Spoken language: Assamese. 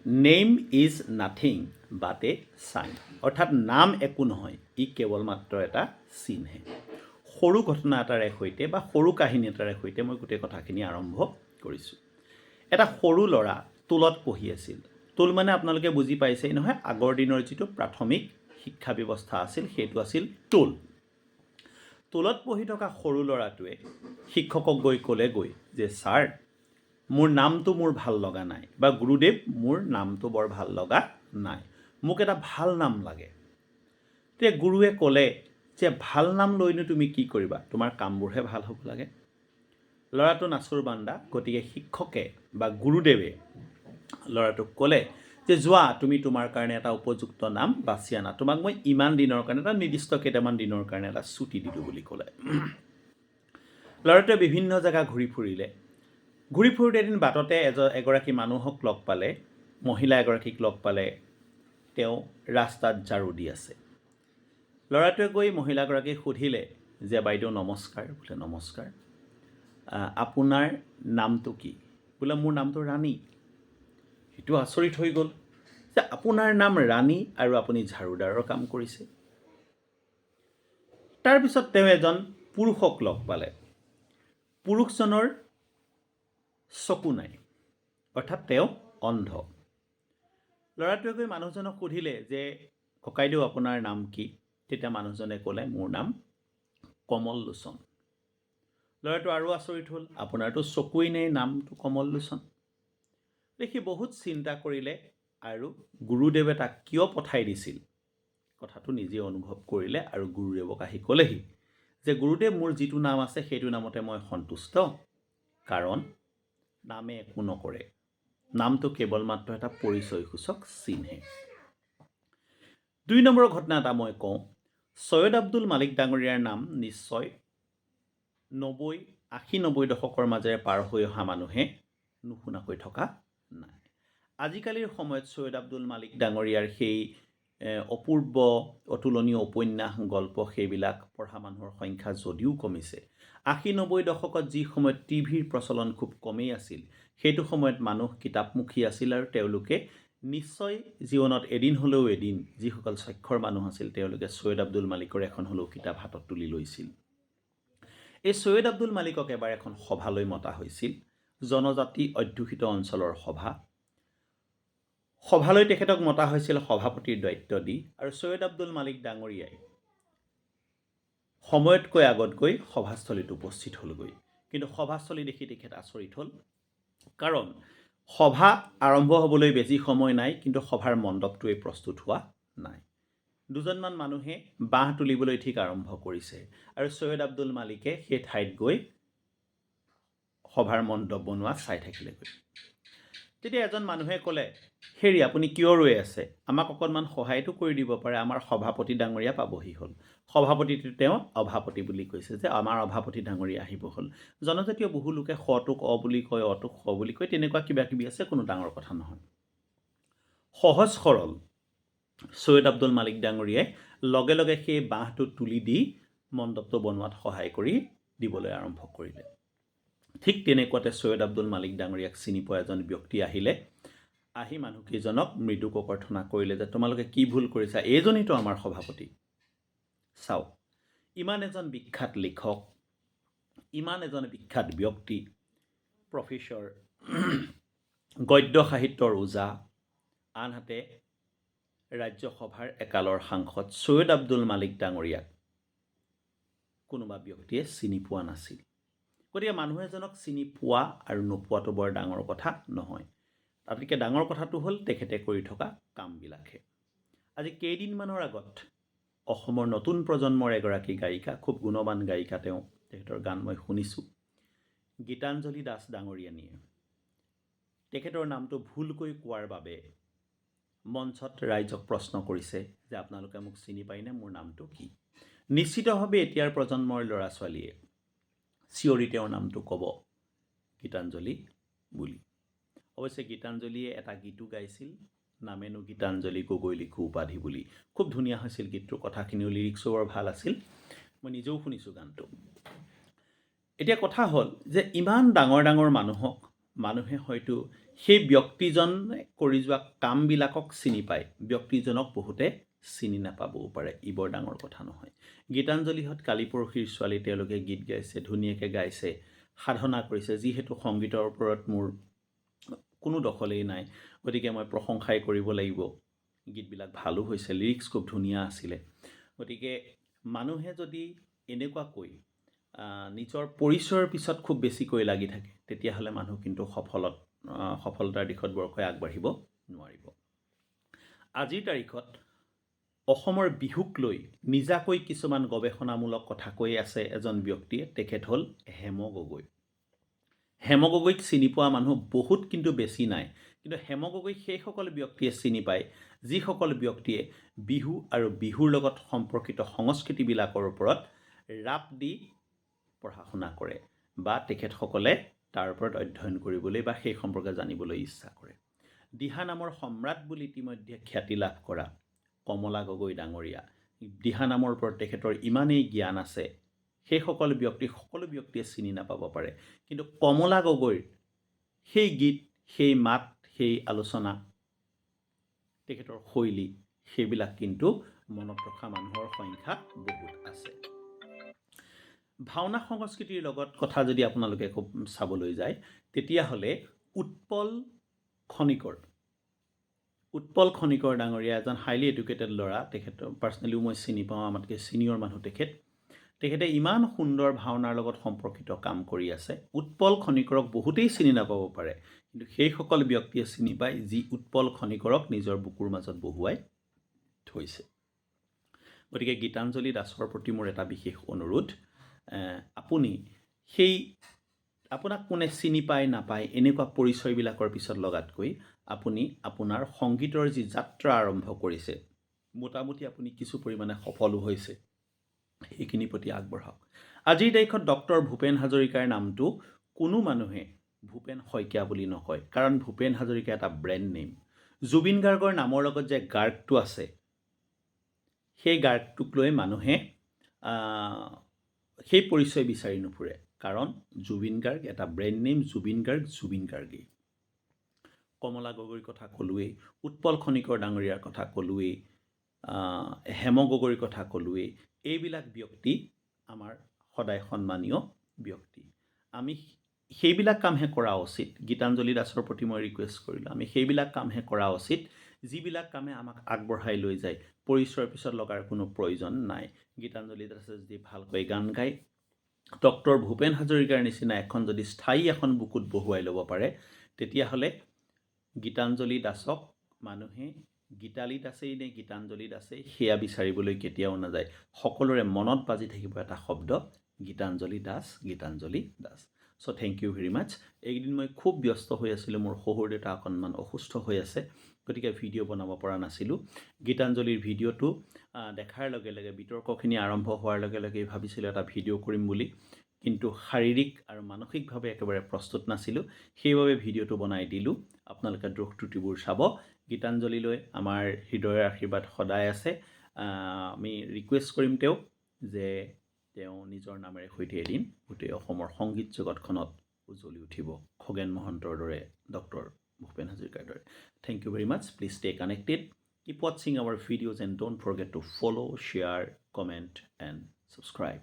Name is nothing but A sign, অৰ্থাৎ নাম একো নহয়, ই কেৱল মাত্ৰ এটা চিনহে। সৰু ঘটনা এটাৰে সৈতে বা সৰু কাহিনী এটাৰে সৈতে মই গোটেই কথাখিনি আৰম্ভ কৰিছোঁ। এটা সৰু ল'ৰা টোলত পঢ়ি আছিল। টোল মানে আপোনালোকে বুজি পাইছেই নহয়, আগৰ দিনৰ যিটো প্ৰাথমিক শিক্ষা ব্যৱস্থা আছিল সেইটো আছিল টোল। টোলত পঢ়ি থকা সৰু ল'ৰাটোৱে শিক্ষকক গৈ ক'লেগৈ যে ছাৰ, মোৰ নামটো মোৰ ভাল লগা নাই, বা গুৰুদেৱ মোৰ নামটো বৰ ভাল লগা নাই, মোক এটা ভাল নাম লাগে। তেতিয়া গুৰুৱে ক'লে যে ভাল নাম লৈনো তুমি কি কৰিবা, তোমাৰ কামবোৰহে ভাল হ'ব লাগে। ল'ৰাটো নাচুৰ বান্দা, গতিকে শিক্ষকে বা গুৰুদেৱে ল'ৰাটোক ক'লে যে যোৱা তুমি তোমাৰ কাৰণে এটা উপযুক্ত নাম বাছি আনা, তোমাক মই ইমান দিনৰ কাৰণে, এটা নিৰ্দিষ্ট কেইটামান দিনৰ কাৰণে এটা ছুটি দিলোঁ বুলি ক'লে। ল'ৰাটোৱে বিভিন্ন জেগা ঘূৰি ফুৰিলে। ঘূৰি ফুৰোঁতে এদিন বাটতে এগৰাকী মানুহক লগ পালে, মহিলা এগৰাকীক লগ পালে, তেওঁ ৰাস্তাত ঝাৰু দি আছে। ল'ৰাটোৱে গৈ মহিলাগৰাকীক সুধিলে যে বাইদেউ নমস্কাৰ। বোলে নমস্কাৰ, আপোনাৰ নামটো কি? বোলে মোৰ নামটো ৰাণী। সেইটো আচৰিত হৈ গ'ল যে আপোনাৰ নাম ৰাণী আৰু আপুনি ঝাৰুদাৰৰ কাম কৰিছে। তাৰপিছত তেওঁ এজন পুৰুষক লগ পালে। পুৰুষজনৰ চকু নাই, অৰ্থাৎ তেওঁ অন্ধ। ল'ৰাটোৱে গৈ মানুহজনক সুধিলে যে ককাইদেউ আপোনাৰ নাম কি? তেতিয়া মানুহজনে ক'লে মোৰ নাম কমল লোচন। ল'ৰাটো আৰু আচৰিত হ'ল, আপোনাৰতো চকুৱেই নাই, নামটো কমল লোচন। সি বহুত চিন্তা কৰিলে আৰু গুৰুদেৱে তাক কিয় পঠাই দিছিল কথাটো নিজে অনুভৱ কৰিলে আৰু গুৰুদেৱক আহি ক'লেহি যে গুৰুদেৱ, মোৰ যিটো নাম আছে সেইটো নামতে মই সন্তুষ্ট, কাৰণ নামে একো নকৰে, নামটো কেৱল মাত্ৰ এটা পৰিচয়সূচক চিনহে। 2 নম্বৰৰ ঘটনা এটা মই কওঁ। ছৈয়দ আব্দুল মালিক ডাঙৰীয়াৰ নাম নিশ্চয় 80-90 দশকৰ মাজেৰে পাৰ হৈ অহা মানুহে নুশুনাকৈ থকা নাই। আজিকালিৰ সময়ত ছৈয়দ আব্দুল মালিক ডাঙৰীয়াৰ সেই অপূৰ্ব অতুলনীয় উপন্যাস, গল্প, সেইবিলাক পঢ়া মানুহৰ সংখ্যা যদিও কমিছে, 80-90 দশকত যি সময়ত টিভিৰ প্ৰচলন খুব কমেই আছিল, সেইটো সময়ত মানুহ কিতাপমুখী আছিল আৰু তেওঁলোকে নিশ্চয় জীৱনত এদিন হ'লেও এদিন, যিসকল স্বাক্ষৰ মানুহ আছিল তেওঁলোকে ছৈয়দ আব্দুল মালিকৰ এখন হ'লেও কিতাপ হাতত তুলি লৈছিল। এই ছৈয়দ আব্দুল মালিকক এবাৰ এখন সভালৈ মতা হৈছিল, জনজাতি অধ্যুষিত অঞ্চলৰ সভা। সভালৈ তেখেতক মতা হৈছিল সভাপতিৰ দায়িত্ব দি, আৰু ছৈয়দ আব্দুল মালিক ডাঙৰীয়াই সময়তকৈ আগত গৈ সভাস্থলীত উপস্থিত হ'লগৈ। কিন্তু সভাস্থলী দেখি তেখেত আচৰিত হ'ল, কাৰণ সভা আৰম্ভ হ'বলৈ বেছি সময় নাই, কিন্তু সভাৰ মণ্ডপটোৱে প্ৰস্তুত হোৱা নাই। দুজনমান মানুহে বাঁহ তুলিবলৈ ঠিক আৰম্ভ কৰিছে আৰু ছৈয়দ আব্দুল মালিকে সেই ঠাইত গৈ সভাৰ মণ্ডপ বনোৱা চাই থাকিলেগৈ। তেতিয়া এজন মানুহে ক'লে, হেৰি আপুনি কিয় ৰৈ আছে? আমাক অকণমান সহায়টো কৰি দিব পাৰে, আমাৰ সভাপতি ডাঙৰীয়া পাবহি হ'ল। সভাপতিটো তেওঁ অভাপতি বুলি কৈছে যে আমাৰ অভাপতি ডাঙৰীয়া আহিব হ'ল। জনজাতীয় বহু লোকে সটোক অ বুলি কয়, অটোক স বুলি কয়, তেনেকুৱা কিবা কিবি আছে, কোনো ডাঙৰ কথা নহয়। সহজ সৰল ছৈয়দ আব্দুল মালিক ডাঙৰীয়াই লগে লগে সেই বাঁহটো তুলি দি মণ্ডপটো বনোৱাত সহায় কৰি দিবলৈ আৰম্ভ কৰিলে। ঠিক তেনেকুৱাতে ছৈয়দ আব্দুল মালিক ডাঙৰীয়াক চিনি পোৱা এজন ব্যক্তি আহিলে। আহি মানুহকেইজনক মৃদু ককৰ্থনা কৰিলে যে তোমালোকে কি ভুল কৰিছা, এইজনীতো আমাৰ সভাপতি। চাওক, ইমান এজন বিখ্যাত লিখক, ইমান এজন বিখ্যাত ব্যক্তি, প্ৰফেচৰ, গদ্য সাহিত্যৰ ওজা, আনহাতে ৰাজ্যসভাৰ একালৰ সাংসদ ছৈয়দ আব্দুল মালিক ডাঙৰীয়াক কোনোবা ব্যক্তিয়ে চিনি পোৱা নাছিল। গতিকে মানুহ এজনক চিনি পোৱা আৰু নোপোৱাটো বৰ ডাঙৰ কথা নহয়। তাতকৈ ডাঙৰ কথাটো হ'ল তেখেতে কৰি থকা কামবিলাকহে। আজি কেইদিনমানৰ আগত অসমৰ নতুন প্ৰজন্মৰ এগৰাকী গায়িকা, খুব গুণৱান গায়িকা, তেখেতৰ গান মই শুনিছোঁ, গীতাঞ্জলি দাস ডাঙৰীয়ানীয়ে তেখেতৰ নামটো ভুলকৈ কোৱাৰ বাবে মঞ্চত ৰাইজক প্ৰশ্ন কৰিছে যে আপোনালোকে মোক চিনি পায়নে, মোৰ নামটো কি? নিশ্চিতভাৱে এতিয়াৰ প্ৰজন্মৰ ল'ৰা ছোৱালীয়ে চিঞৰি তেওঁৰ নামটো ক'ব, গীতাঞ্জলি বুলি। অৱশ্যে গীতাঞ্জলিয়ে এটা গীতো গাইছিল, নামেনো গীতাঞ্জলি গগৈ লিখো উপাধি বুলি। খুব ধুনীয়া হৈছিল গীতটোৰ, কথাখিনিও লিৰিক্সো বৰ ভাল আছিল, মই নিজেও শুনিছোঁ গানটো। এতিয়া কথা হ'ল যে ইমান ডাঙৰ ডাঙৰ মানুহক মানুহে হয়তো সেই ব্যক্তিজনে কৰি যোৱা কামবিলাকক চিনি পায়, ব্যক্তিজনক বহুতে চিনি নাপাবও পাৰে। ই বৰ ডাঙৰ কথা নহয়। গীতাঞ্জলিহঁত কালি পৰহিৰ ছোৱালী, তেওঁলোকে গীত গাইছে, ধুনীয়াকৈ গাইছে, সাধনা কৰিছে। যিহেতু সংগীতৰ ওপৰত মোৰ কোনো দখলেই নাই, গতিকে মই প্ৰশংসাই কৰিব লাগিব। গীতবিলাক ভালো হৈছে, লিৰিক্স খুব ধুনীয়া আছিলে। গতিকে মানুহে যদি এনেকুৱাকৈ নিজৰ পৰিচয়ৰ পিছত খুব বেছিকৈ লাগি থাকে, তেতিয়াহ'লে মানুহ কিন্তু সফলতাৰ দিশত বৰকৈ আগবাঢ়িব নোৱাৰিব। আজিৰ তাৰিখত অসমৰ বিহুক লৈ নিজাকৈ কিছুমান গৱেষণামূলক কথা কৈ আছে এজন ব্যক্তিয়ে, তেখেত হ'ল হেম গগৈ। হেম গগৈক চিনি পোৱা মানুহ বহুত কিন্তু বেছি নাই, কিন্তু হেম গগৈক সেইসকল ব্যক্তিয়ে চিনি পায় যিসকল ব্যক্তিয়ে বিহু আৰু বিহুৰ লগত সম্পৰ্কিত সংস্কৃতিবিলাকৰ ওপৰত ৰাপ দি পঢ়া শুনা কৰে, বা তেখেতসকলে তাৰ ওপৰত অধ্যয়ন কৰিবলৈ বা সেই সম্পৰ্কে জানিবলৈ ইচ্ছা কৰে। দিহানামৰ সম্ৰাট বুলি ইতিমধ্যে খ্যাতি লাভ কৰা কমলা গগৈ ডাঙৰীয়া, দিহানামৰ ওপৰত তেখেতৰ ইমানেই জ্ঞান আছে, সেইসকল ব্যক্তিক সকলো ব্যক্তিয়ে চিনি নাপাব পাৰে, কিন্তু কমলা গগৈৰ সেই গীত, সেই মাত, সেই আলোচনা, তেখেতৰ শৈলী, সেইবিলাক কিন্তু মনত ৰখা মানুহৰ সংখ্যা বহুত আছে। ভাওনা সংস্কৃতিৰ লগত কথা যদি আপোনালোকে খুব চাবলৈ যায়, তেতিয়াহ'লে উৎপল খনিকৰ ডাঙৰীয়া এজন হাইলি এডুকেটেড ল'ৰা। তেখেতৰ পাৰ্চনেলিও মই চিনি পাওঁ, আমাতকৈ ছিনিয়ৰ মানুহ তেখেতে ইমান সুন্দৰ ভাওনাৰ লগত সম্পৰ্কিত কাম কৰি আছে। উৎপল খনিকৰক বহুতেই চিনি নাপাব পাৰে, কিন্তু সেইসকল ব্যক্তিয়ে চিনি পায় যি উৎপল খনিকৰক নিজৰ বুকুৰ মাজত বহুৱাই থৈছে। গতিকে গীতাঞ্জলি দাসৰ প্ৰতি মোৰ এটা বিশেষ অনুৰোধ, আপুনি আপোনাক কোনে চিনি পায় নাপায় এনেকুৱা পৰিচয়বিলাকৰ পিছত লগাতকৈ আপুনি আপোনাৰ সংগীতৰ যি যাত্ৰা আৰম্ভ কৰিছে, মোটামুটি আপুনি কিছু পৰিমাণে সফলো হৈছে, সেইখিনিৰ প্ৰতি আগবঢ়াওক। আজিৰ তাৰিখত ডক্টৰ ভূপেন হাজৰিকাৰ নামটো কোনো মানুহে ভূপেন শইকীয়া বুলি নকয়, কাৰণ ভূপেন হাজৰিকা এটা ব্ৰেণ্ড নেম। জুবিন গাৰ্গৰ নামৰ লগত যে গাৰ্গটো আছে, সেই গাৰ্গটোক লৈ মানুহে সেই পৰিচয় বিচাৰি নুফুৰে, কাৰণ জুবিন গাৰ্গ এটা ব্ৰেণ্ড নেম। জুবিন গাৰ্গেই। কমলা গগৈৰ কথা ক'লোৱেই, উৎপল খনিকৰ ডাঙৰীয়াৰ কথা ক'লোৱেই, হেম গগৈৰ কথা ক'লোৱেই। এইবিলাক ব্যক্তি আমাৰ সদায় সন্মানীয় ব্যক্তি। আমি সেইবিলাক কামহে কৰা উচিত। গীতাঞ্জলি দাসৰ প্ৰতি মই ৰিকুৱেষ্ট কৰিলোঁ, আমি সেইবিলাক কামহে কৰা উচিত যিবিলাক কামে আমাক আগবঢ়াই লৈ যায়। পৰিচয়ৰ পিছত লগাৰ কোনো প্ৰয়োজন নাই। গীতাঞ্জলি দাসে যদি ভালকৈ গান গায়, ডক্টৰ ভূপেন হাজৰিকাৰ নিচিনা এখন যদি স্থায়ী এখন বুকুত বহুৱাই ল'ব পাৰে, তেতিয়াহ'লে গীতাঞ্জলি দাসক মানুহে গীতালি দাসেই নে গীতাঞ্জলি দাসেই সেয়া বিচাৰিবলৈ কেতিয়াও নাযায়। সকলোৰে মনত বাজি থাকিব এটা শব্দ, গীতাঞ্জলি দাস। চ' থেংক ইউ ভেৰি মাছ। এইকেইদিন মই খুব ব্যস্ত হৈ আছিলোঁ, মোৰ শহুৰ দেউতা অকণমান অসুস্থ হৈ আছে, গতিকে ভিডিঅ' বনাব পৰা নাছিলোঁ। গীতাঞ্জলিৰ ভিডিঅ'টো দেখাৰ লগে লগে, বিতৰ্কখিনি আৰম্ভ হোৱাৰ লগে লগেই ভাবিছিলোঁ এটা ভিডিঅ' কৰিম বুলি, কিন্তু শাৰীৰিক আৰু মানসিকভাৱে একেবাৰে প্ৰস্তুত নাছিলোঁ, সেইবাবে ভিডিঅ'টো বনাই দিলোঁ। আপোনালোকে দোষ ত্ৰুটিবোৰ চাব। গীতাঞ্জলিলৈ আমাৰ হৃদয়ৰ আশীৰ্বাদ সদায় আছে। আমি ৰিকুৱেষ্ট কৰিম তেওঁক যে তেওঁ নিজৰ নামেৰে সৈতে এদিন গোটেই অসমৰ সংগীত জগতখনত উজ্বলি উঠিব, খগেন মহন্তৰ দৰে, ডক্টৰ ভূপেন হাজৰিকাৰ দৰে। Thank you very much. Please stay connected, keep watching our videos and don't forget to follow, share, comment and subscribe.